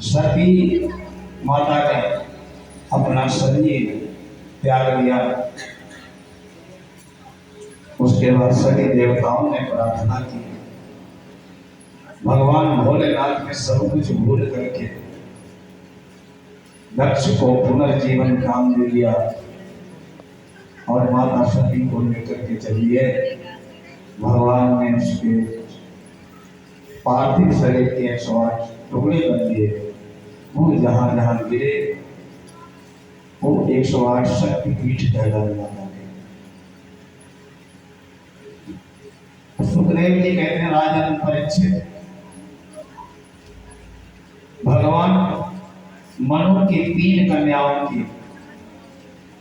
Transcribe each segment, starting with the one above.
सती माता ने अपना शरीर त्याग दिया। उसके बाद सभी देवताओं ने प्रार्थना की, भगवान भोलेनाथ ने सब कुछ भूल करके दक्ष को पुनर्जीवन काम दे दिया और माता सती को लेकर के चलिए। भगवान ने उसके पार्थिव शरीर के 108 टुकड़े कर दिए। वो जहां जहां गिरे वो 108 शक्तिपीठ कहलाने लगा। सुखदेव जी कहते हैं, राजन परीक्षित, भगवान मनु की 3 कन्याओं की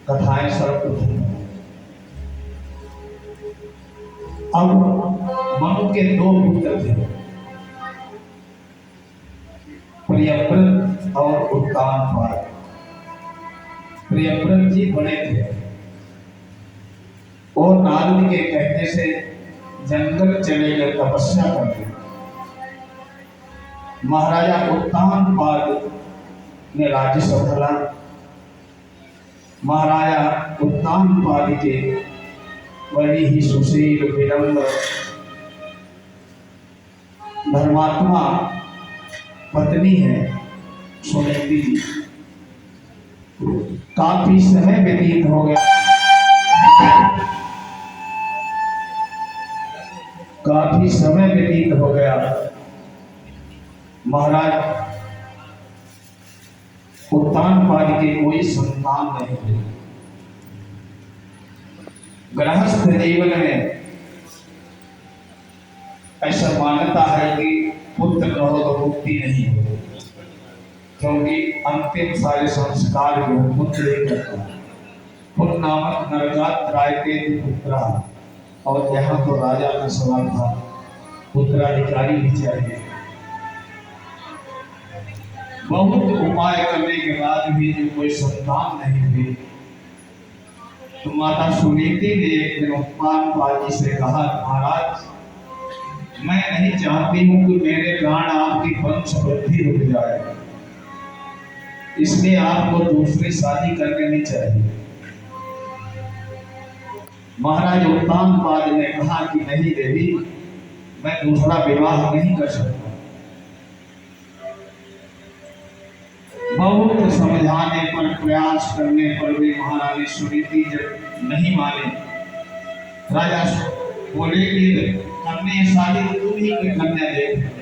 कथाएं सर्वप्रथम। अब मनु के 2 पुत्र थे, प्रियव्रत और उत्तानपाद। प्रियव्रत जी बड़े थे और नारद के कहने से जंगल चले गए तपस्या करके। महाराजा उत्तानपाद ने राज्य संभाला। महाराजा उत्तानपाद के बड़ी ही सुशील विनम्र धर्मात्मा पत्नी है सुनीति जी। काफी समय व्यतीत हो गया, काफी समय व्यतीत हो गया। महाराज उत्तानपाद के कोई संतान नहीं थे। गृहस्थ जीवन में ऐसा मान्यता है कि पुत्र न हो तो मुक्ति नहीं हो, क्योंकि अंतिम सारे संस्कार जो पुत्र ही करता है। पुत्र नामक नरकात रायते पुत्रा, और यहाँ तो राजा का सवाल था, उत्तराधिकारी भी चाहिए। बहुत उपाय करने के बाद भी जो कोई संतान नहीं हुई, तो माता सुनीति ने एक दिन उत्तानपाद जी से कहा, महाराज मैं नहीं चाहती हूं कि मेरे प्राण आपकी वंश वृद्धि रुक जाए, इसलिए आपको दूसरी शादी कर लेनी चाहिए। महाराज उत्तानपाद ने कहा कि नहीं देवी, मैं दूसरा विवाह नहीं कर सकता। बहुत समझाने पर, प्रयास करने पर भी महारानी सुनीति जब नहीं माने, राजा बोले कि करने शादी तो तुम ही कोई कन्या देख।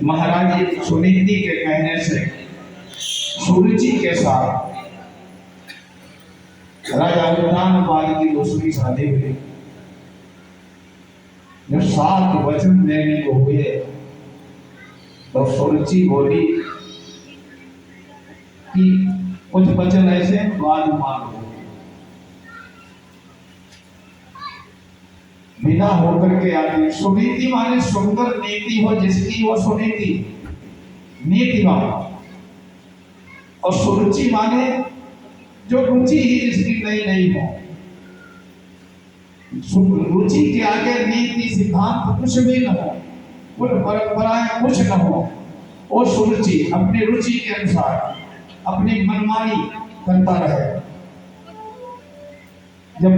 महारानी सुनीति के कहने से सुरुचि के साथ राजा उत्तानपाद की दूसरी शादी हुई। जब 7 वचन देने को हुए तो सुरुचि बोली कि कुछ वचन ऐसे बाद मांगो। बिना होकर के आती। सुनीति माने सुंदर नीति हो जिसकी, वो सुनीति नीतिवान। और सुरुचि माने जो रुचि ही जिसकी नई नई हो। रुचि के आगे नीति सिद्धांत कुछ भी न हो, कुल परंपराएं कुछ न हो। वो सुरुचि अपनी रुचि के अनुसार अपनी मनमानी करता रहे। जब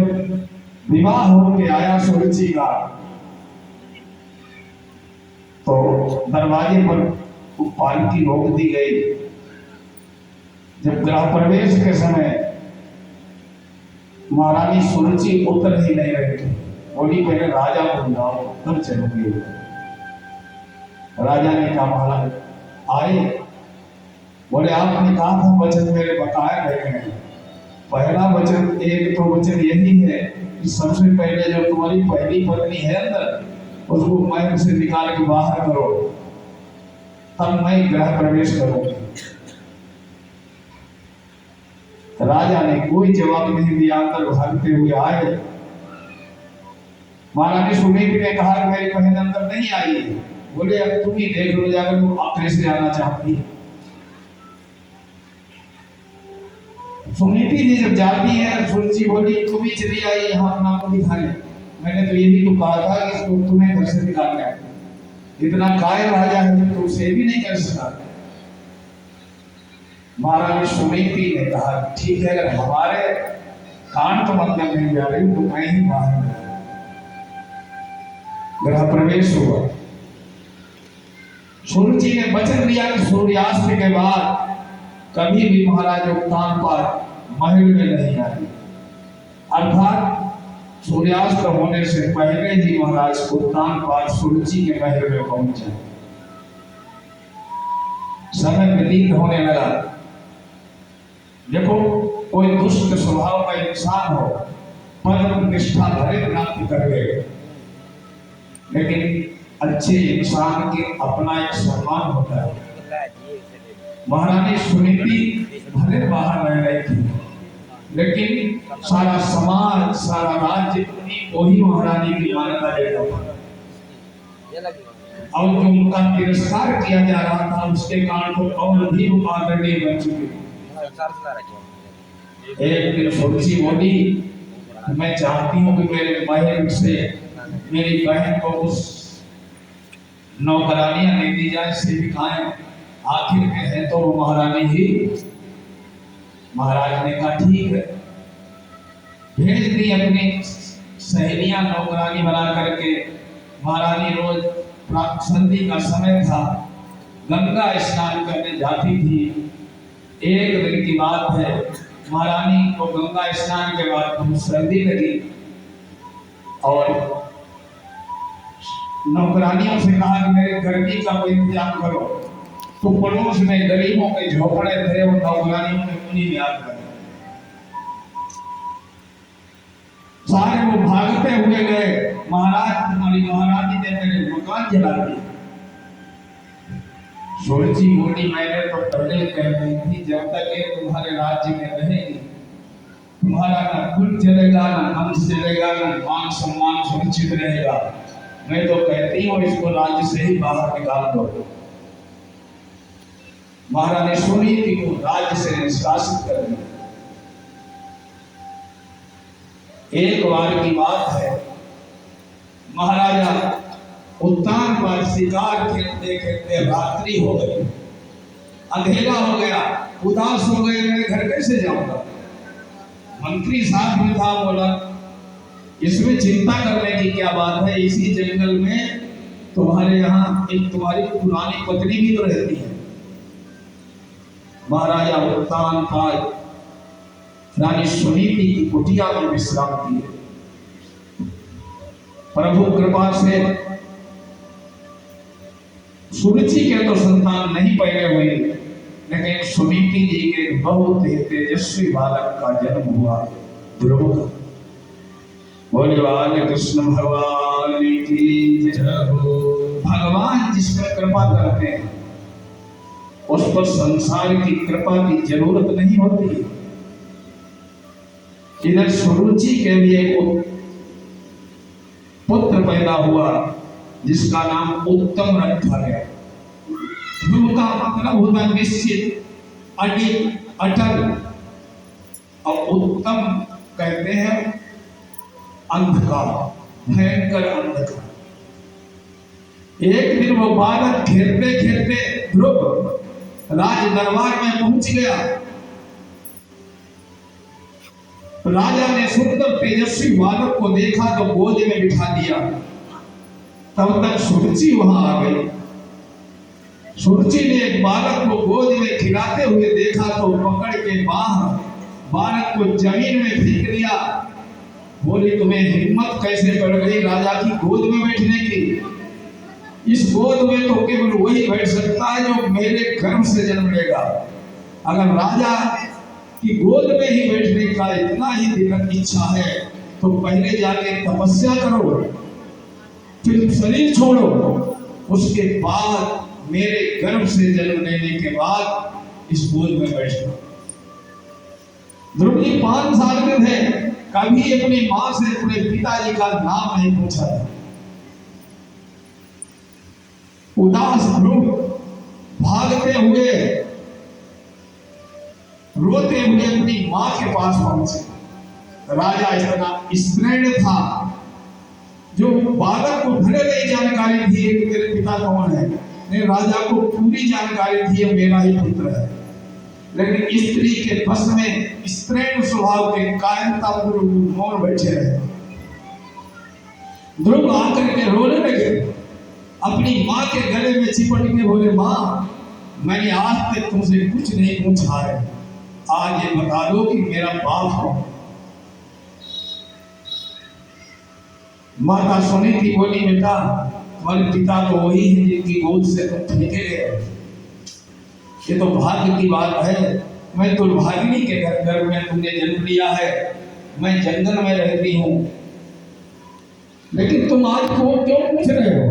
विवाह होके आया सुरुचि का, तो दरवाजे पर पालकी रोक दी गई। जब गृह प्रवेश के समय महारानी सुरुचि उतर ही नहीं रही थी। बोली पहले राजा को बुलाओ तब चलोगे। राजा ने कहा महाराज आए। बोले आपने कहा था वचन मेरे बताए गए हैं। पहला वचन, एक तो वचन यही है कि सबसे पहले जो तुम्हारी पहली पत्नी है अंदर, उसको महल से निकाल के बाहर करो, तब मैं गृह प्रवेश करूंगी। राजा ने कोई जवाब नहीं दिया। अंदर भागते हुए आए। महारानी सुनीति ने कहा कि मेरी बहन अंदर नहीं आई है। बोले अब तुम ही देख लो जाकर, वो आखिरी से आना चाहती है। सुनीति जी जब जाती है, सुरुचि बोली तुम ही चली आई यहाँ अपना को दिखाने। मैंने तो यही तो कहा था कि इसको तुम्हें घर से निकालना है। इतना कायर राजा है तो उसे भी नहीं कर सका। महारानी सुनीति ने कहा ठीक है, अगर हमारे कान तो अंदर नहीं जा रही तो मैं ही बाहर गृह प्रवेश हुआ। सुरुचि ने वचन दिया कि सूर्यास्त के बाद कभी भी महाराज उत्तानपाद महल में नहीं आए, अर्थात सूर्यास्त होने से पहले ही महाराज उत्तानपाद सुरुचि के महल में पहुंचे। समय व्यतीत होने लगा। देखो, कोई दुष्ट स्वभाव का इंसान हो, पद प्रतिष्ठा भले प्राप्त कर ले, लेकिन अच्छे इंसान के अपना एक सम्मान होता है। महारानी सुनीति भले बाहर रह रही थी, लेकिन सारा समाज, सारा राज्य वही महारानी की मान्यता देता था। और जो उनका तिरस्कार किया जा रहा था, उसके कारण तो और भी आदरणीय बन चुके। एक दिन सुरुचि बोली, मैं चाहती हूँ कि मेरे महल से मेरी बहन को उस नौकरानियां दे दी जाए, सेविकाएं, आखिर में है तो वो महारानी ही। महाराज ने कहा ठीक है, भेज दी अपनी सहेलियां नौकरानी बना करके। महारानी रोज संधि का समय था, गंगा स्नान करने जाती थी। एक दिन की बात है, महारानी को गंगा स्नान के बाद बहुत सर्दी लगी और नौकरानियों से कहा कि मेरे गर्मी का कोई इंतजाम करो। तो पड़ोस में गरीबों के झोपड़े थे, वो नौकरानियों ने उन्हीं में आग लगाई। सारे वो भागते हुए गए, महाराज तुम्हारी महारानी ने मेरे मकान जला दिया। सुरुचि बोली, मैंने तो पहले कह रही थी जब तक ये तुम्हारे राज्य में रहेगी तुम्हारा ना कुल चलेगा, ना वंश चलेगा, ना मान सम्मान सुरक्षित रहेगा। मैं तो कहती हूँ इसको राज्य से ही बाहर निकाल दो। महारानी सुनीति को राज्य से निष्कासित कर दिया। एक बार की बात है, महाराजा उत्तानपाद शिकार खेलते खेलते रात्रि हो गई, अंधेरा हो गया, उदास हो गए, मैं घर कैसे जाऊंगा। मंत्री साथ में था, बोला इसमें चिंता करने की क्या बात है, इसी जंगल में तुम्हारे यहाँ एक तुम्हारी पुरानी पत्नी भी तो रहती है। महाराजा उत्तानपाद रानी सुनीति की कुटिया में विश्राम किए। प्रभु कृपा से सुरुचि के तो संतान नहीं पैदा हुई, लेकिन सुनीति जी के बहुत ही तेजस्वी बालक का जन्म हुआ, ध्रुव का। बोले बाल कृष्ण भगवान की जय हो। भगवान जिस पर कृपा करते हैं उस पर संसार की कृपा की जरूरत नहीं होती। इधर सुरुचि के लिए पुत्र पैदा हुआ जिसका नाम उत्तम रखा गया। ध्रुव का मतलब होता निश्चित, अटल, और उत्तम कहते हैं अंधकार, भयंकर अंधकार। एक दिन वो बालक खेलते खेलते ध्रुव राज दरबार में पहुंच गया। राजा ने सुंदर तेजस्वी बालक को देखा तो गोद में बिठा दिया। तब तक सुरुचि वहां आ गई। सुरुचि ने एक बालक को गोद में खिलाते हुए देखा तो पकड़ के बालक को जमीन में फेंक दिया। बोली तुम्हें हिम्मत कैसे पड़ गई राजा की गोद में बैठने की। इस गोद में तो केवल वही बैठ सकता है जो मेरे गर्भ से जन्म लेगा। अगर राजा की गोद में ही बैठने का इतना ही दिल इच्छा है तो पहले जाके तपस्या करो, फिर शरीर छोड़ो, उसके बाद मेरे गर्भ से जन्म लेने के बाद इस गोद में बैठना। ध्रुव जी 5 साल के थे, कभी अपनी मां से अपने पिताजी का नाम नहीं पूछा था। उदास ध्रुव भागते हुए रोते हुए अपनी मां के पास पहुंचे। राजा इतना स्त्रीण था जो बालक को भले नहीं जानकारी थी कि मेरे पिता कौन है, ने राजा को पूरी जानकारी थी मेरा ही पुत्र है, लेकिन स्त्री के बस में स्त्रीण स्वभाव के कायरता मौन बैठे रहे। ध्रुव आकर के रोने लगे, अपनी माँ के गले में चिपट के बोले, माँ मैंने आज तक तुमसे कुछ नहीं पूछा है, आज ये बता दो कि मेरा बाप कौन। माता सुनी थी, बोली बेटा तुम्हारे पिता तो वही है जिनकी गोद से तुम फेंके गए। ये तो भाग्य की बात है, मैं दुर्भागिनी के घर में तुमने जन्म लिया है, मैं जंगल में रहती हूँ, लेकिन तुम आज क्यों पूछ रहे हो।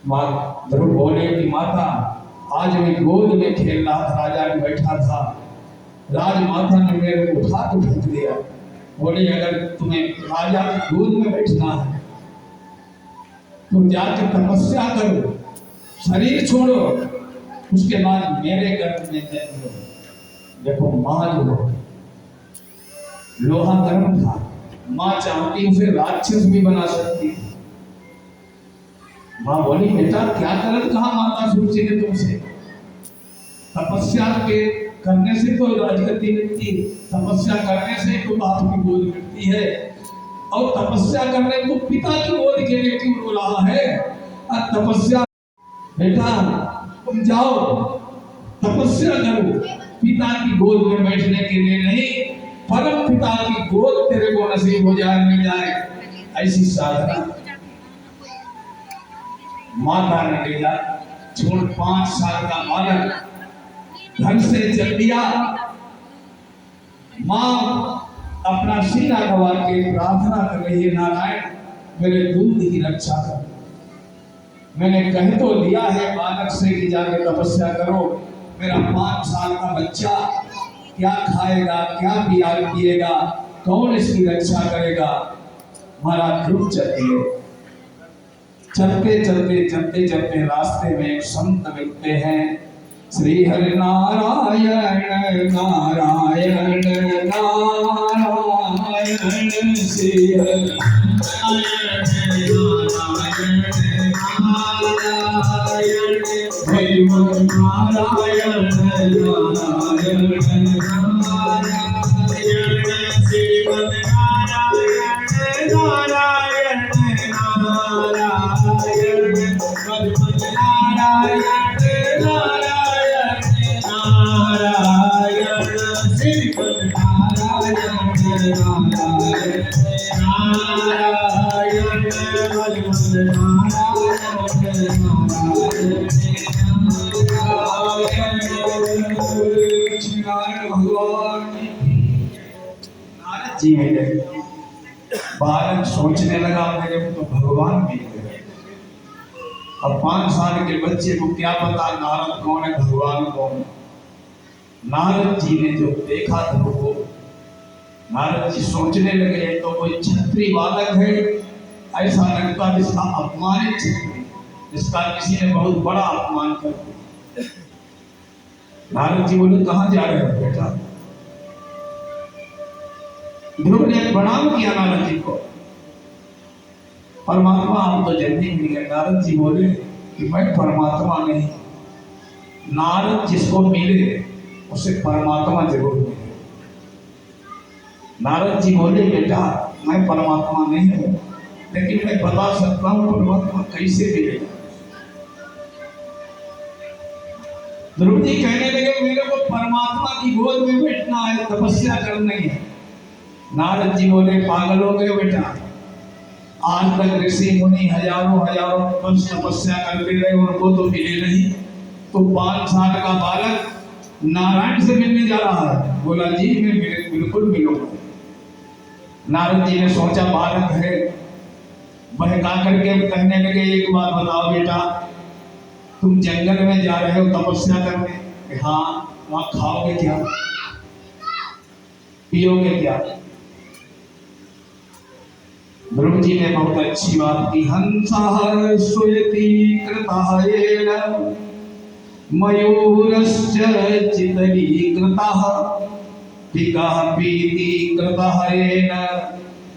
माँ ध्रुव बोले कि माता आज मैं गोद में खेल रहा था, राजा में बैठा था, राजमाता ने मेरे को उठा के फेंक दिया। बोले अगर तुम्हें राजा की गोद में बैठना है तो जाकर तपस्या करो, शरीर छोड़ो, उसके बाद मेरे गर्भ में जन्म लो। देखो माँ जो लोहा गर्म था, माँ चाहती उसे राक्षस भी बना सकती थी। माँ बोली बेटा क्या गलत कहा माता सूची ने तुमसे, तपस्या के करने से तो राजगद्दी मिलती, तपस्या करने से तो बाप की गोद मिलती है, और तपस्या करने को पिता की गोद के लिए क्यों रो रहा है। और तपस्या बेटा तुम जाओ तपस्या करो, पिता की गोद में बैठने के लिए नहीं, परम पिता की गोद तेरे को नसीब हो जाए, मिल जाए, ऐसी साधना माता ने लिया। छोड़ 5 साल का बालक घर से चल दिया। माँ अपना सीना गवा के प्रार्थना कर रही है, नारायण मेरे दूध की रक्षा कर। मैंने कह तो दिया है बालक से कि जाके तपस्या करो, मेरा 5 साल का बच्चा क्या खाएगा, क्या पिएगा, कौन इसकी रक्षा करेगा। महाराज ध्रुव चलते रास्ते में एक संत मिलते हैं, श्री हरि नारायण नारायण नारायण, श्री हरि नारायण नारायण, हरि नारायण नारायण नारायण, श्रीमद नारायण नारायण नारायण, भगवत नारायण नारायण नारायण, श्रीमद नारायण नारायण नारायण, भगवत नारायण नारायण। भगवान नारद जी मिले, बालक सोचने लगा मेरे को तो भगवान मिल गए। अब 5 साल के बच्चे को क्या पता नारद कौन है, भगवान कौन है। नारद जी ने जो देखा था वो नारद जी सोचने लगे तो कोई छत्री बालक है, ऐसा लगता जिसका अपमानित छत्री, जिसका किसी ने बहुत बड़ा अपमान कर दिया। नारद जी बोले कहाँ जा रहे हो बेटा। ध्रुव ने प्रणाम किया नारद जी को, परमात्मा आप तो जल्दी मिल गए। नारद जी बोले कि मैं परमात्मा नहीं, नारद जिसको मिले उसे परमात्मा जरूर मिले। नारद जी बोले बेटा मैं परमात्मा नहीं हूँ, लेकिन मैं बता सकता हूँ परमात्मा कैसे मिलेगा। ध्रुव जी कहने लगे मेरे को परमात्मा की गोद में बैठना है, तपस्या करनी है। नारद जी बोले पागल हो गए बेटा, आज तक ऋषि मुनि हजारों वर्ष तपस्या करते रहे, उनको तो मिले नहीं, तो 5 साल का बालक नारायण से मिलने जा रहा है। बोला जी मैं बिल्कुल मिलूंगा। नारद जी ने सोचा बालक है, बहका करके कहने लगे एक बात बताओ बेटा, तुम जंगल में जा रहे हो तपस्या करने, हाँ, वहां खाओगे क्या, पियोगे क्या। ध्रुव जी ने बहुत अच्छी बात की, हंसः श्रूयति कृतायेन मयूरश्च चितरी कृतः पिका पीति कृतायेन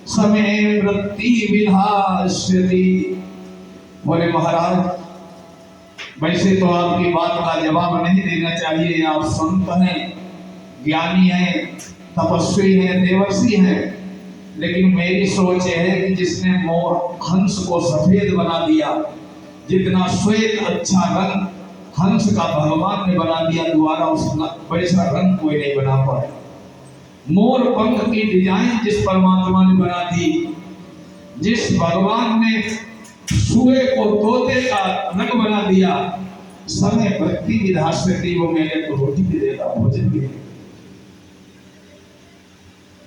समय वृत्ति विधास्यति। बोले महाराज वैसे तो आपकी बात का जवाब नहीं देना चाहिए, आप संत हैं, ज्ञानी हैं, तपस्वी हैं, देवर्षि हैं, लेकिन मेरी सोच है कि जिसने मोर हंस को सफेद बना दिया, जितना श्वेत अच्छा रंग हंस का भगवान ने बना दिया, दोबारा उस वैसा रंग कोई नहीं बना पाया। मोर पंख की डिजाइन जिस परमात्मा ने बना दी, जिस भगवान ने सुए को तोते का रंग बना दिया, समय भक्ति विधा से वो मेरे को रोटी भी देगा, भोजन भी देगा।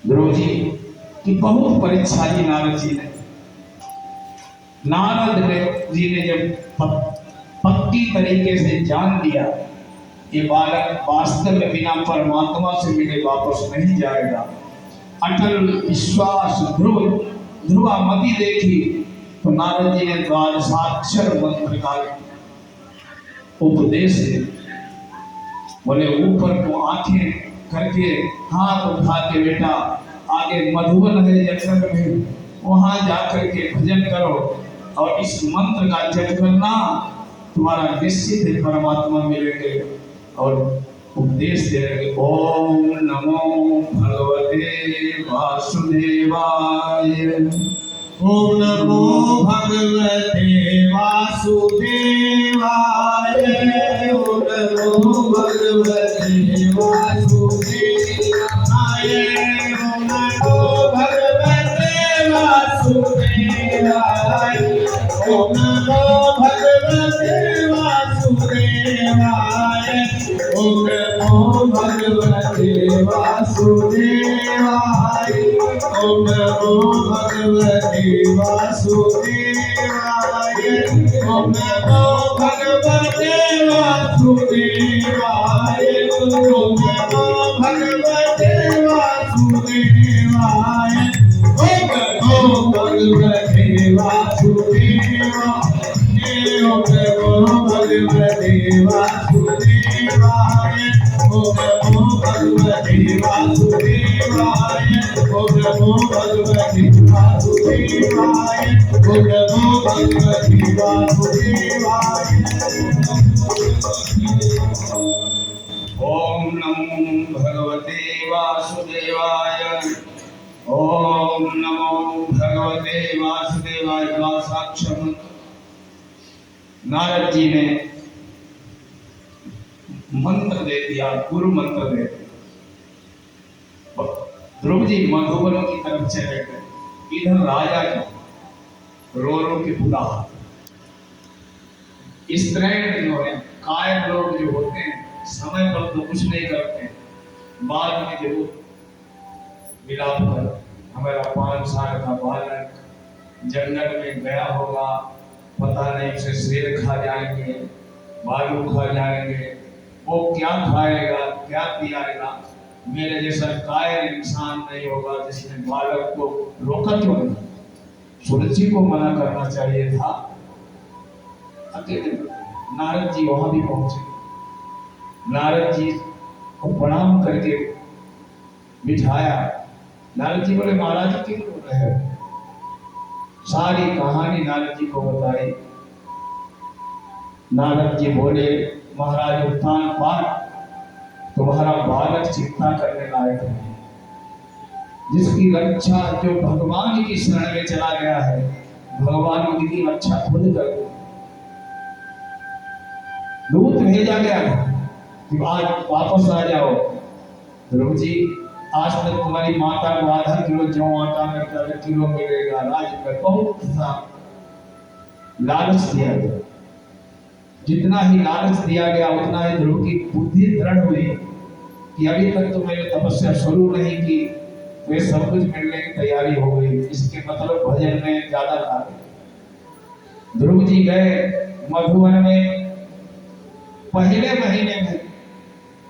ध्रुव जी की बहुत परीक्षा ली नारद जी ने। नारद जी ने जब पक्की तरीके से जान लिया ये बालक वास्तव में बिना परमात्मा से मिले वापस नहीं जाएगा, अटल विश्वास ध्रुवामति देखी, तो नारद जी ने द्वादशाक्षर मंत्र का उपदेश दिया। बोले ऊपर को आंखें करके हाथ उठा के बेटा आगे मधुबन है जंगल में, वहां जाकर के भजन करो और इस मंत्र का जप करना, तुम्हारा निश्चित ही परमात्मा मिलेंगे। और उपदेश दे रहे ओम नमो भगवते वासुदेवाय, ओम नमो भगवते वासुदेवाय, ओम नमो भगवते वासुदेवाय, ओम नमो भगवते वासुदेवाय, ओम नमो भगवते वासुदेवाय, ओम नमो भगवते वासुदेवाय, ओम नमो भगवते वासुदेवाय, ओम नमो भगवते वासुदेवाय, ओम नमो भगवते वासुदेवाय, ओम नमो भगवते वासुदेवाय, ओम नमो भगवते वासुदेवाय, ओम नमो भगवते वासुदेवाय, ओम नमो भगवते वासुदेवाय, ओम नमो भगवते वासुदेवाय। ओम नमो भगवते वासुदेवाय, ओम नमो भगवते वासुदेवाय। द्वादशाक्षर नारद जी ने मंत्र दे दिया, गुरु मंत्र दे दिया। ध्रुव जी मधुबन की तरफ चले गए, इधर राजा जी रो रो के बुला। स्त्रीण जो है, कायर लोग जो होते हैं, समय पर तो कुछ नहीं करते, बाद में जरूर विलाप कर, हमारा 5 साल का बालक जंगल में गया होगा, पता नहीं उसे शेर खा जाएंगे, भालू खा जाएंगे, वो क्या खाएगा क्या पियाएगा। मेरे जैसा कायर इंसान नहीं होगा जिसने बालक को रोका क्यों नहीं। सूरज जी को मना करना चाहिए था। अकेले नारद जी वहां भी पहुंचे, नारद जी को प्रणाम करके बिठाया। नारद जी बोले महाराज क्यों रो रहे हो। सारी कहानी नारद जी को बताई। नारद जी बोले महाराज उत्थान पाठ तुम्हारा बालक चिंता करने लायक है, जिसकी रक्षा जो भगवान की शरण में चला गया है, भगवान की रक्षा खुद कर दो। दूत भेजा गया कि आज वापस आ जाओ। ध्रुव जी आज तक तुम्हारी माता को आधा किलो जौ आटा में 1 किलो मिलेगा, राज में बहुत सा लालच दिया गया। जितना ही लालच दिया गया उतना ही ध्रुव की बुद्धि दृढ़ हुई कि अभी तक तो मैंने तपस्या शुरू नहीं की, वे सब कुछ मिलने की तैयारी हो गई। इसके मतलब भजन में ज्यादा लागे। ध्रुव जी गए मधुबन में। पहले महीने में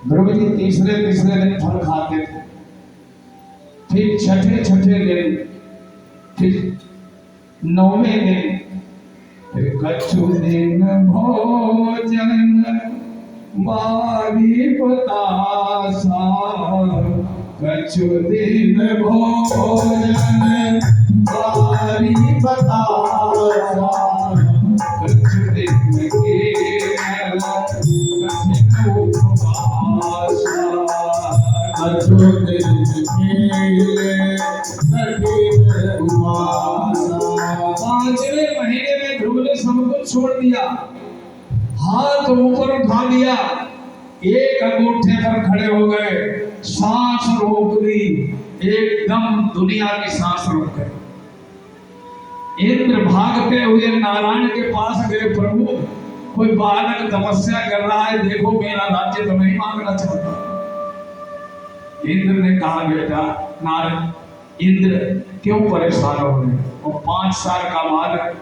ध्रुव जी तीसरे दिन फल खाते थे, फिर छठे दिन, फिर 9वें दिन, फिर कछु दिन भोजन बारी बतासा, कछु दिन भोजन नारी बताओ कच्छ दिन के कठिन उपवास कच्छ दिन के कठिन उपवास। 5वें महीने में ध्रुव ने सब कुछ छोड़ दिया, हाथ ऊपर उठा दिया, एक अंगूठे पर खड़े हो गए, सांस रोक दी, एकदम दुनिया की सांस रोक गई। इंद्र भागते हुए नारायण के पास गए, प्रभु कोई बालक तपस्या कर रहा है, देखो मेरा राज्य तो नहीं मांगना चाहता। इंद्र ने कहा बेटा नारायण, इंद्र क्यों परेशान हो रहे, वो 5 साल का बालक,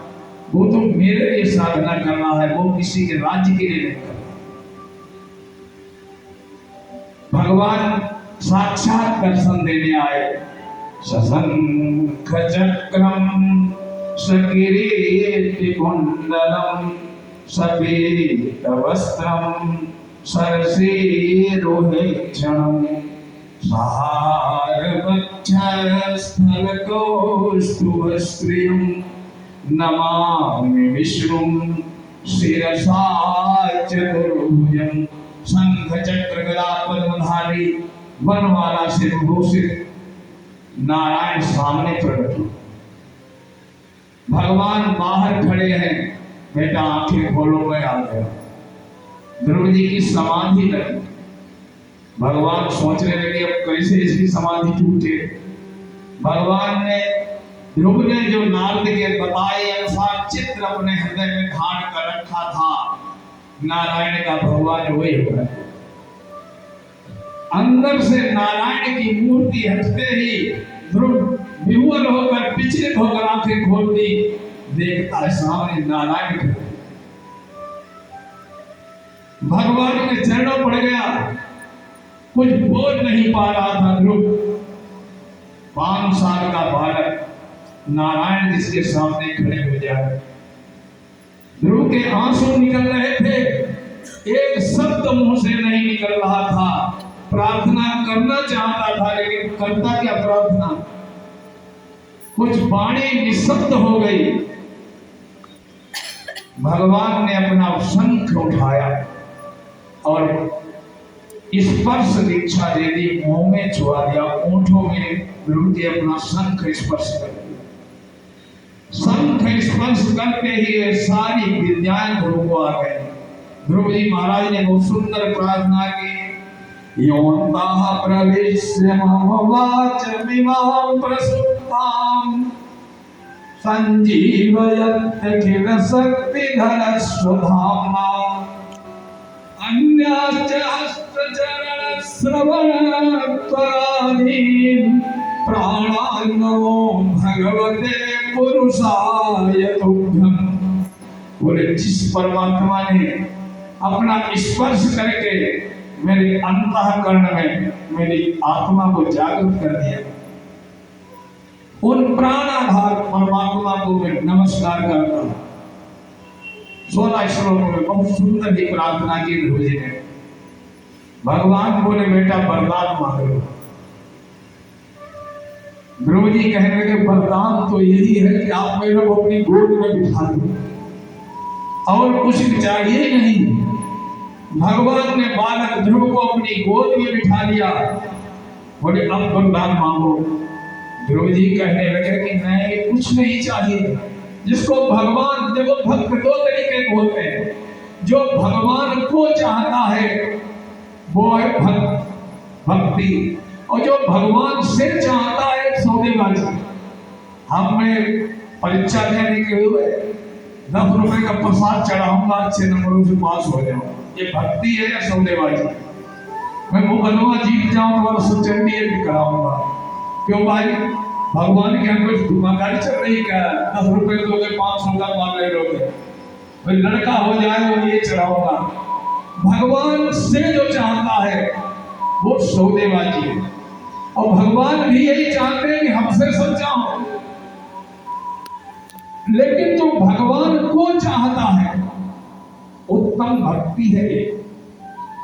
वो तो मेरे लिए साधना कर रहा है, वो किसी के राज्य के लिए नहीं कर रहा। भगवान साक्षात दर्शन देने आए। शशंख चक्रम सकिरीटि कुंडलम सफेद वस्त्रम सरसीरुहेक्षणम सहारवक्षस्थलकौस्तुभश्रियं नमामि विष्णुं शिरसा चतुर्भुजं। शंख चक्र गदा पद्मधारी वनमाला से भूषित नारायण सामने प्रकट हुए। भगवान बाहर खड़े हैं, बेटा आंखें खोलो, मैं आ गया। ध्रुव जी की समाधि लगी। भगवान सोचने लगे अब कैसे इसकी समाधि टूटे। भगवान ने ध्रुव ने जो नारद के बताए अनुसार चित्र अपने हृदय में धारण कर रखा था, नारायण का भगवान वही हुआ। अंदर से नारायण की मूर्ति हटते ही ध्रुव विह्वल होकर विचलित होकर आंखें खोल दी, देखता है सामने नारायण खड़े। भगवान के चरणों पड़ गया, कुछ बोल नहीं पा रहा था ध्रुव। 5 साल का बालक नारायण जिसके सामने खड़े हो जाए, ध्रुव के आंसू निकल रहे थे, एक शब्द मुंह से नहीं निकल रहा था। प्रार्थना करना चाहता था लेकिन करता क्या प्रार्थना, कुछ वाणी निशब्द हो गई। भगवान ने अपना शंख उठाया और स्पर्श दीक्षा दे दी, मुंह में छुआ दिया, ओंठों में ध्रुव के अपना शंख स्पर्श कर दिया। शंख स्पर्श करते ही ये सारी विद्याएं ध्रुव को आ गई। ध्रुव जी महाराज ने बहुत सुंदर प्रार्थना की, योऽन्तः प्रविश्य मम वाचमिमां प्रसुप्तां संजीवयत्यखिल शक्तिधर स्वधाम्ना अन्याश्च हस्तचरण श्रवण त्वरादीन् प्राणान्नो भगवते पुरुषाय तुभ्यम्। बोले जिस परमात्मा ने अपना स्पर्श करके मेरे अंतःकरण में मेरी आत्मा को जागृत कर दिया, उन प्राणाधार परमात्मा को मैं नमस्कार करता हूं। 16 श्लोकों में बहुत सुंदर ही प्रार्थना की ध्रुव जी ने। भगवान बोले बेटा वरदान मांग लो। ध्रुव जी कहने लगे वरदान तो यही है कि आप मेरे को अपनी गोद में बिठा दो, और कुछ चाहिए नहीं। भगवान ने बालक ध्रुव को अपनी गोद में बिठा लिया, बोले अब वरदान मांगो। ध्रुव जी कहने लगे कि नहीं कुछ नहीं चाहिए। जिसको भगवान, देखो भक्त 2 तरीके के होते हैं, जो भगवान को चाहता है वो है भक्ति, और जो भगवान से चाहता है सौदेबाजी। हमने परीक्षा देने के हुए 10 रुपए का प्रसाद चढ़ाऊंगा, अच्छे नंबरों से पास हो जाऊं, ये भक्ति है या सौदेबाजी? मैं मुकदमा जीत जाऊं और सुचंडी भी कराऊंगा। क्यों भाई, भगवान के यहाँ कोई धुआंधारी चल रही क्या? 10 रुपए दोगे, 500 का मान ले लोगे, भाई लड़का हो जाए वो ये चढ़ाऊंगा। भगवान से जो चाहता है वो सौदेबाजी है, और भगवान भी यही चाहते हैं कि हमसे सच्चा हो। लेकिन जो भगवान को चाहता है उत्तम भक्ति है।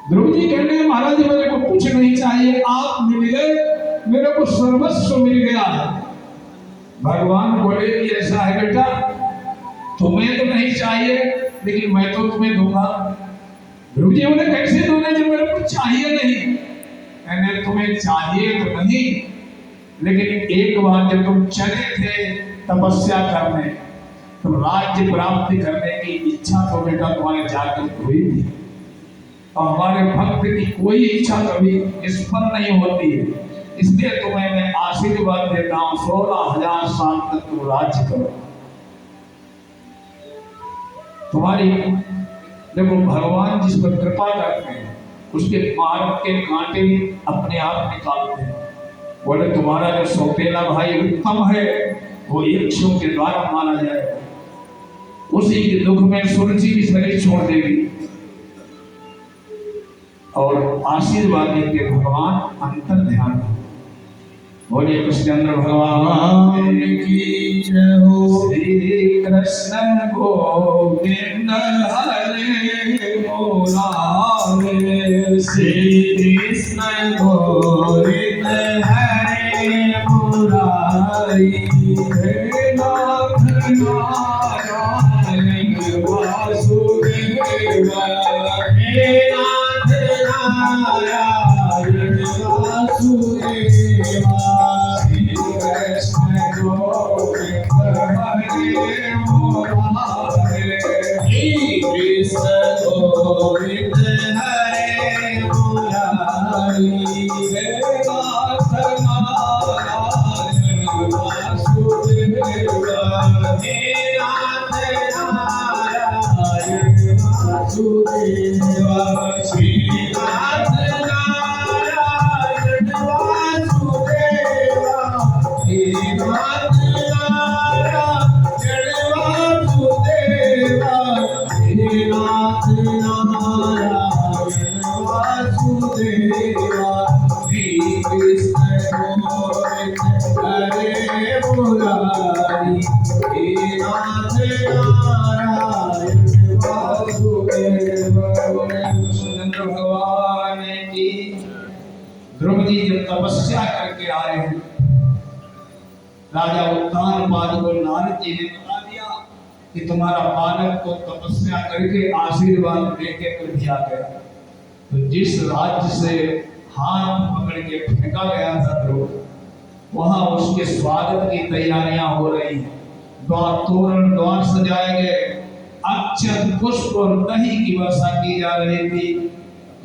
ध्रुव जी कहते हैं महाराज मेरे को कुछ नहीं चाहिए, आप मिल गए, मेरे को सर्वस्व मिल गया। भगवान बोले कि ऐसा है बेटा, तुम्हें तो नहीं चाहिए लेकिन मैं तो तुम्हें दूंगा। ध्रुव जी बोले कैसे दोगे जब मेरे को चाहिए नहीं? मैंने तुम्हें चाहिए तो नहीं, लेकिन एक बार जब तुम चले थे तपस्या करने तो राज्य प्राप्ति करने की इच्छा तो बेटा तुम्हारे जागृत हुई थी, और हमारे भक्त की कोई इच्छा कभी निष्फल नहीं होती है। इसलिए तुम्हें मैं आशीर्वाद देता हूं, 16,000 साल तक तुम राज्य करो। तुम्हारी देखो भगवान जिस पर कृपा करते हैं उसके मार्ग के कांटे अपने आप निकालते हैं। बोले तुम्हारा जो सौतेला भाई उत्तम है वो इच्छों के द्वारा माना जाएगा, उसी के दुख में सुरुचि भी शरीर छोड़ देगी। और आशीर्वाद देते भगवान अंतर ध्यान। बोले कृष्णचंद्र भगवान की जय हो। श्री कृष्ण गोविंद हरे मुरारे, श्री कृष्ण गोविंद हरे मुरारी, हे नाथ नारायण वासुदेव, हे नाथ नारायण वासुदेवा, श्री कृष्ण गोविंद हरे मुरारे, श्री कृष्ण गोविंद हरे मुरारी, हे नाथ नारायण वासुदेव, हे नाथ नारायण वासुदेवा, श्रीनाथ नारायण वासुदेवा, हे नाथ नारायण वासुदेवा, हे नाथ नारायण वासुदेवा, श्री कृष्ण गोविंद हरे मुरारी, हे नाथ नारायण वासुदेवा। कृष्णचंद्र भगवान की। ध्रुव जी जब तपस्या करके आए हैं, राजा उत्तानपाद को नारद जी ने बता दिया कि तुम्हारा बालक को तपस्या करके आशीर्वाद देके कर दिया गया। तो जिस राज्य से हाथ पकड़ के फेंका गया था ध्रुव, वहां उसके स्वागत की तैयारियां हो रही हैं। द्वार तोरण द्वार सजाए गए, अक्षत पुष्प और दही की वर्षा की जा रही थी।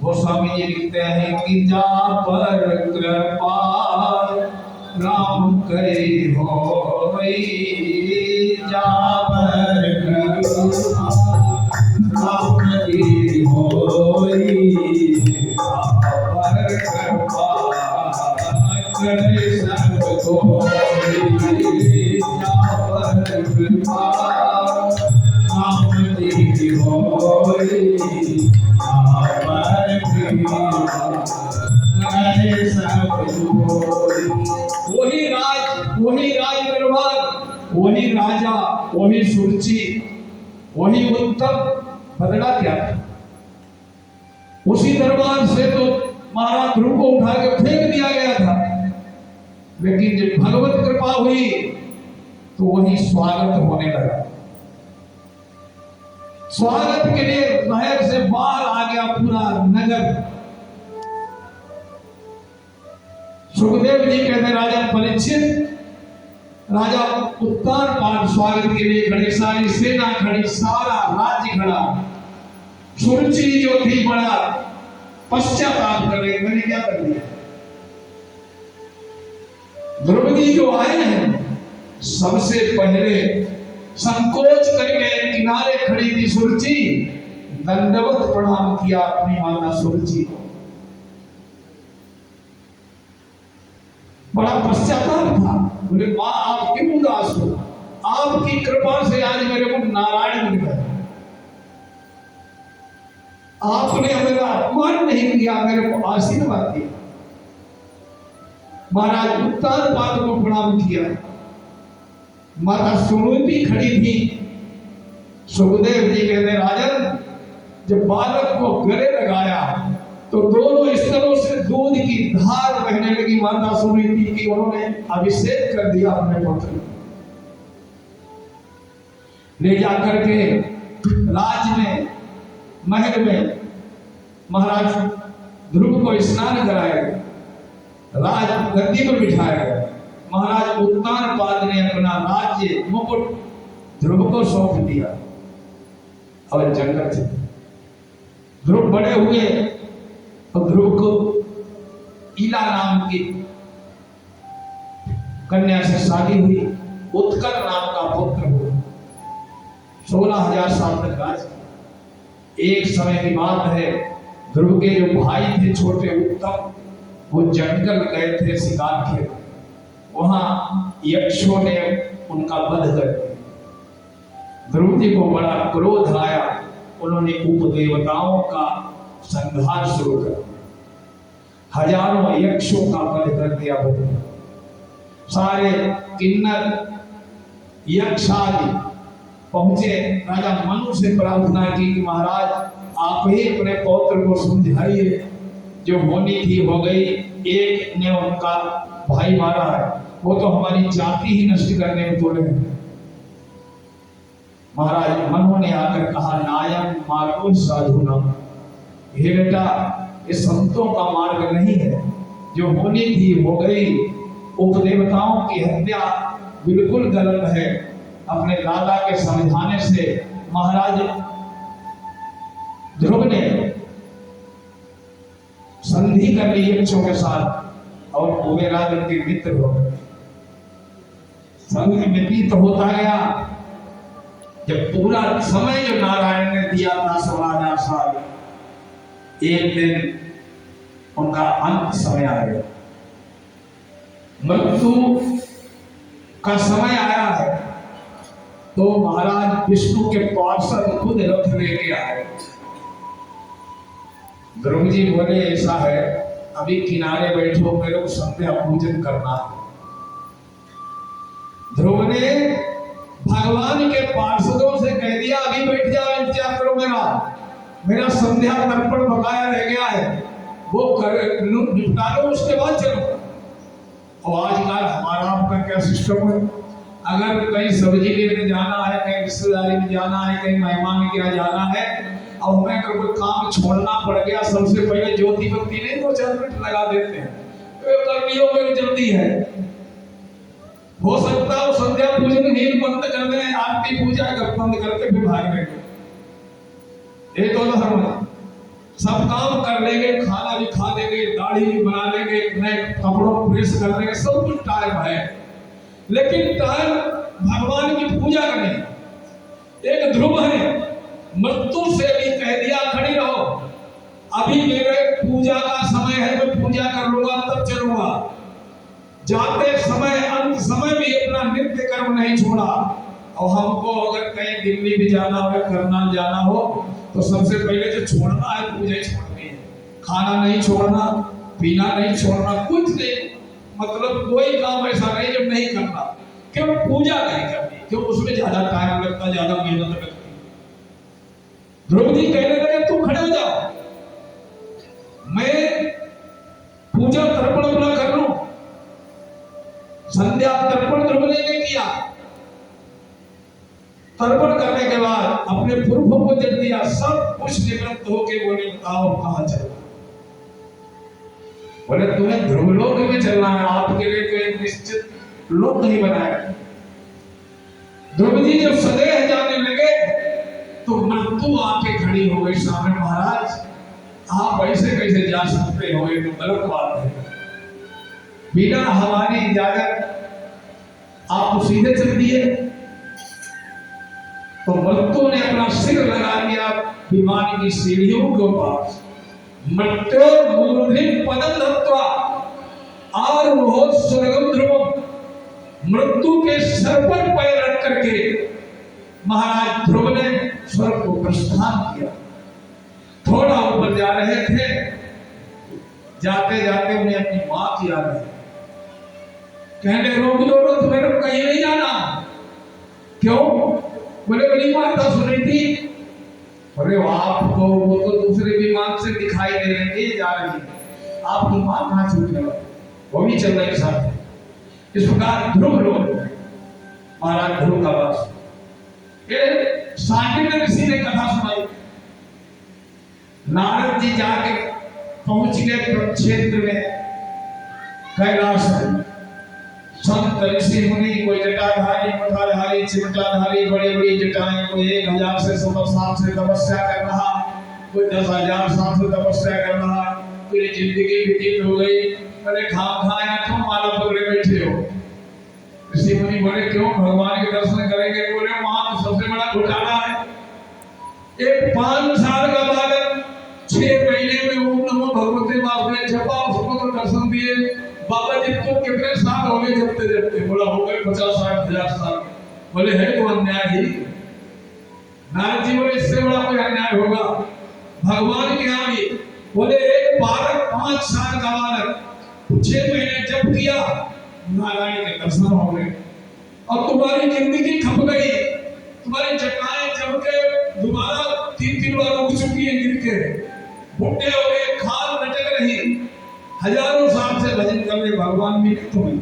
गोस्वामी जी लिखते हैं कि जा पर कृपा राम करे होई, जा पर कृपा राम की होई, जा पर कृपा करे सब कोई, जा पर कृपा राम की होई, पर हरे सब कोई। वही राज दरबार, वही राजा, वही सुरुचि, वही उत्तम, बदला क्या था? उसी दरबार से तो महाराज ध्रुव को उठा के फेंक दिया गया था, लेकिन जब भगवत कृपा हुई तो वही स्वागत होने लगा। स्वागत के लिए महल से बाहर आ गया पूरा नगर। सुखदेव जी कहते राजा परीक्षित, राजा उत्तानपाद स्वागत के लिए खड़े, सारी सेना खड़ी, सारा राज्य खड़ा। सुरुचि जो थी बड़ा पश्चाताप कर रही, मैंने क्या कर दिया। ध्रुव जी जो आए हैं सबसे पहले संकोच करके किनारे खड़ी थी सुरुचि, दंडवत प्रणाम किया अपनी माता सुरुचि को। बड़ा पश्चाताप था। बोले माँ आप क्यों उदास हो? आपकी कृपा से आज मेरे को नारायण मिल गए। आपने मेरा अपमान नहीं किया, मेरे को आशीर्वाद दिया। महाराज उत्तानपाद को प्रणाम किया। माता सुनीति खड़ी थी। सुखदेव जी कहते राजन, जब बालक को गले लगाया तो दोनों स्तरों से दूध की धार बहने लगी। माता सुनीति की उन्होंने अभिषेक कर दिया अपने पुत्र। ले जाकर के राज में महल में महाराज ध्रुव को स्नान कराया गया, राज गद्दी पर बिठाया गया। महाराज उत्तानपाद ने अपना राज्य मुकुट ध्रुव को सौंप दिया और जंगल से ध्रुव बड़े हुए और ध्रुव को इला नाम की कन्या से शादी हुई, उत्कल नाम का पुत्र हुआ। 16,000 साल तक राज किया। एक समय की बात है, ध्रुव के जो भाई थे छोटे उत्तम, वो जंगल गए थे शिकार खेल, वहां यक्षों ने उनका वध कर दिया। ध्रुव जी को बड़ा क्रोध आया, उन्होंने उपदेवताओं का संहार शुरू कर दिया, हजारों यक्षों का वध कर दिया। सारे किन्नर यक्ष आदि पहुंचे, राजा मनु से प्रार्थना की कि महाराज आप ही अपने पौत्र को समझाइए, जो होनी थी हो गई, एक ने उनका भाई मारा है, वो तो हमारी जाति ही नष्ट करने में तुले हैं। महाराज मनु ने आकर कहा, नायम मार्गो साधुना, हे बेटा ये संतों का मार्ग नहीं है, जो होनी थी हो गई। उपदेवताओं की हत्या बिल्कुल गलत है। अपने दादा के समझाने से महाराज ध्रुव ने संधि कर ली यक्षों के साथ और कुबेराज उनके मित्र हो गए। संधि व्यतीत होता गया, जब पूरा समय जो नारायण ने दिया था 16,000 साल, एक दिन उनका अंत समय आ गया, मृत्यु का समय आया है। तो महाराज विष्णु के पार्षद खुद रथ लेके आए। ध्रुव जी बोले, ऐसा है अभी किनारे बैठो, मेरे को संध्या पूजन करना है। ध्रुव ने भगवान के पार्षदों से कह दिया, अभी बैठ जाओ, इंतजार करो, मेरा संध्या तर्पण बकाया रह गया है, वो कर निपटा लो, उसके बाद चलो। और आजकल हमारा आपका क्या सिस्टम है, अगर कहीं सब्जी लेने जाना है, कहीं रिश्तेदारी में जाना है, कहीं मेहमान के यहाँ जाना है, और हमें अगर कोई काम छोड़ना पड़ गया, सबसे पहले ज्योति बत्ती नहीं 2-4 मिनट लगा देते हैं, तो कर्मियों में जल्दी है। हो सकता है संध्या पूजन नींद बंद कर दें, आरती पूजा कर बंद करके फिर भाग गए। ये तो धर्म है, सब काम कर लेंगे, खाना भी खा लेंगे, दाढ़ी भी बना लेंगे, नए कपड़ों को प्रेस कर लेंगे, सब कुछ टाइम है, लेकिन टाइम भगवान की पूजा करने। एक ध्रुव है, मृत्यु से भी कह दिया खड़ी रहो, अभी मेरे पूजा का समय है, मैं पूजा कर लूंगा तब चलूंगा। जाते समय अंत समय भी अपना नित्य कर्म नहीं छोड़ा। और हमको अगर कहीं दिल्ली भी जाना हो, करनाल जाना हो, तो सबसे पहले जो छोड़ना है पूजा ही छोड़नी है, खाना नहीं छोड़ना, पीना नहीं छोड़ना, कुछ नहीं, मतलब कोई काम ऐसा नहीं जो नहीं करना, केवल पूजा नहीं करनी, क्यों उसमें ज्यादा टाइम लगता, ज्यादा मेहनत लगती। ध्रुव जी कहने लगे, तू खड़े हो जाओ, मैं पूजा तर्पण अपना कर लूं। संध्या तर्पण ध्रुव ने किया। तर्पण करने के बाद अपने पुरखों को जब दिया, सब कुछ निवृत्त होके बोले, बताओ कहां चलना। बोले तुम्हें ध्रुवलोक में चलना है, आपके लिए तो एक निश्चित लोक नहीं बनाया। ध्रुव जी जब सदेह जाने लगे तो मृत्यु आके खड़ी हो गई सामने। महाराज आप ऐसे कैसे जा सकते हो, ये तो गलत बात है, बिना हमारी इजाजत आप सीधे चल दिए। तो मृत्यु ने अपना सिर लगा दिया विमान की सीढ़ियों के पास। मृत्यु मूर्धि पदम दत्वा आरुहो स्वर्गम ध्रुवम, मृत्यु के सर पर पैर रख करके महाराज ध्रुव ने स्वर्ग को प्रस्थान किया। थोड़ा ऊपर जा रहे थे, जाते जाते उन्हें अपनी मां की याद आई। कहने रोक दो, रोक, मेरे को कहीं नहीं जाना। क्यों? बोले बड़ी माता सुन रही थी। अरे आपको वो तो दूसरे विमान से दिखाई दे रही थी, जा रही है, आपकी मां कहां छूटने वाली, वो भी चल रही साथ। इस प्रकार ध्रुव लोग महाराज ध्रुव का वास, ये सांडिल्य ऋषि ने कथा सुनाई। नारद जी जाके पहुंच गए क्षेत्र में कैलाश में। संत ऋषि मुनि, कोई जटाधारी, मुठाधारी, चिमटाधारी, बड़ी बड़ी जटाएं, कोई 1000 से 100 साल से तपस्या कर रहा, कोई 10,000 साल से तपस्या कर रहा, कोई जिंदगी व्यतीत हो गई। अरे खाम खाया क्यों माला पकड़े बैठे हो? ऋषि मुनि बोले क्यों? भगवान के दर्शन करेंगे। बोले वहां तो सबसे बड़ा घोटाला है। एक 5 साल का बालक 6 महीने में ओम नमो भगवते वासुदेवाय जपा, उसको तो दर्शन दिए। बाबा जी तो कितने साल हो गए जपते जपते? बोला हो गए 50-60,000 साल। बोले है तो अन्याय ही। नारद जी बोले इससे बड़ा कोई अन्याय होगा भगवान के यहाँ भी? बोले एक बालक 5 साल का बालक 6 महीने जप किया, नारायण के दर्शन हो गए। और तुम्हारी जिंदगी खप गई, तुम्हारी जटाएं जम के दोबारा 3 बार उग चुकी है गिर के, बुढ़े हो गए, खाल लटक रही। हजारों साल से भजन कर रहे, भगवान मिले तुम्हें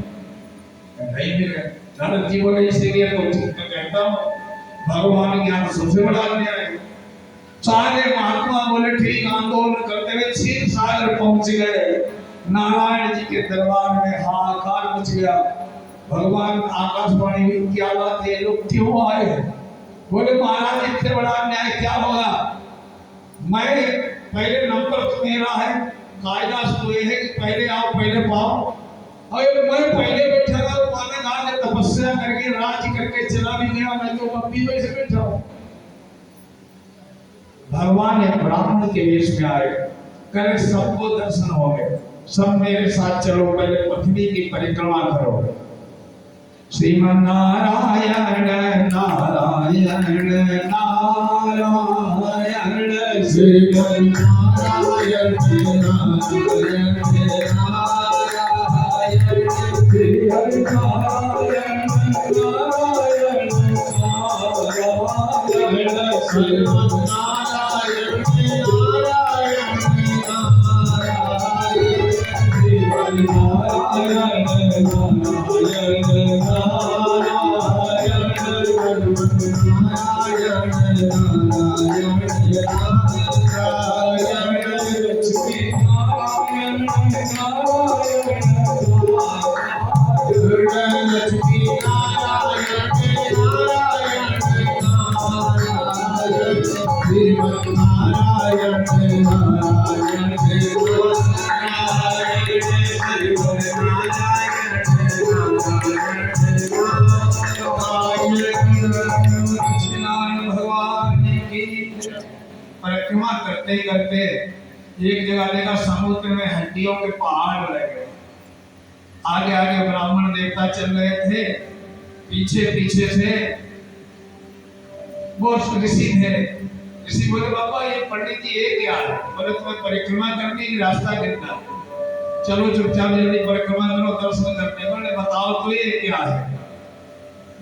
नहीं मिले। नारद जी बोले इसीलिए तो कहता हूँ भगवान ज्ञान सबसे बड़ा अन्याय है। सारे महात्मा बोले ठीक, आंदोलन करते हुए क्षीर सागर पहुंच गए। नारायण जी के दरबार में हाहाकार मच गया। भगवान आकाशवाणी में क्या बात है, लोग क्यों आए? बोले महाराज इतने बड़ा अन्याय क्या होगा? मैं पहले नंबर तो मेरा है, कायदा तो ये है कि पहले आओ पहले पाओ। और मैं पहले बैठा था, माने आज तपस्या करके राज करके चला भी गया, मैं तो अब भी वैसे बैठा हूँ। भगवान एक ब्राह्मण के वेश में आए, करे सबको दर्शन हो गए। सब मेरे साथ चलो, पहले पृथ्वी की परिक्रमा करो। श्रीमन नारायण नारायण नारायण, श्रीमन नारायण नारायण परिक्रमा करते करते एक जगह देखा समुद्र में हड्डियों के पहाड़ लगे। आगे आगे ब्राह्मण देवता चल रहे थे, पीछे पीछे से वो ऋषि थे। ऋषि बोले बाबा ये पंडित जी ये क्या है? बोले तुम्हें परिक्रमा करने की रास्ता कितना, चलो चुपचाप जल्दी परिक्रमा करो दर्शन करने। बोले बताओ तो ये क्या है?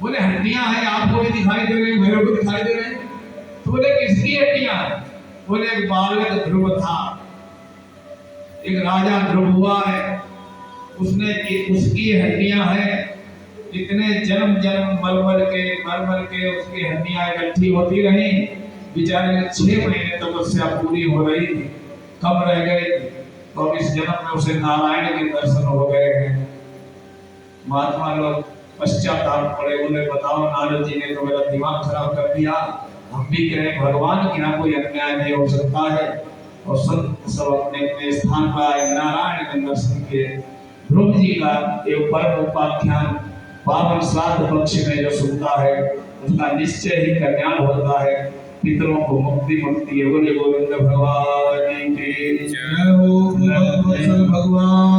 बोले हड्डियां हैं, आपको भी दिखाई दे रही, मेरे को दिखाई दे रही। तो बोले किसकी हड्डियां? बोले एक बालक ध्रुव था, एक राजा ध्रुव हुआ है, उसने उसकी हड्डियां हैं। इतने जन्म जन्म मर के उसकी हड्डियां इकट्ठी होती रही। बेचारे 6 महीने तपस्या पूरी हो रही थी, कम रह गए। तो अब इस जन्म में उसे नारायण के दर्शन हो गए हैं। महात्मा लोग पश्चाताप पड़े, बोले बताओ नारद जी ने तो मेरा दिमाग खराब कर दिया। हम भी कहें भगवान के यहाँ कोई अन्याय नहीं हो सकता है। और सब अपने अपने स्थान पर आए, नारायण के दर्शन किए। ध्रुव जी का एक परम उपाख्यान पावन श्राद्ध पक्ष में जो सुनता है उसका निश्चय ही कल्याण होता है, पितरों को मुक्ति मिलती है। बोले गोविंद भगवान की जय हो। भगवान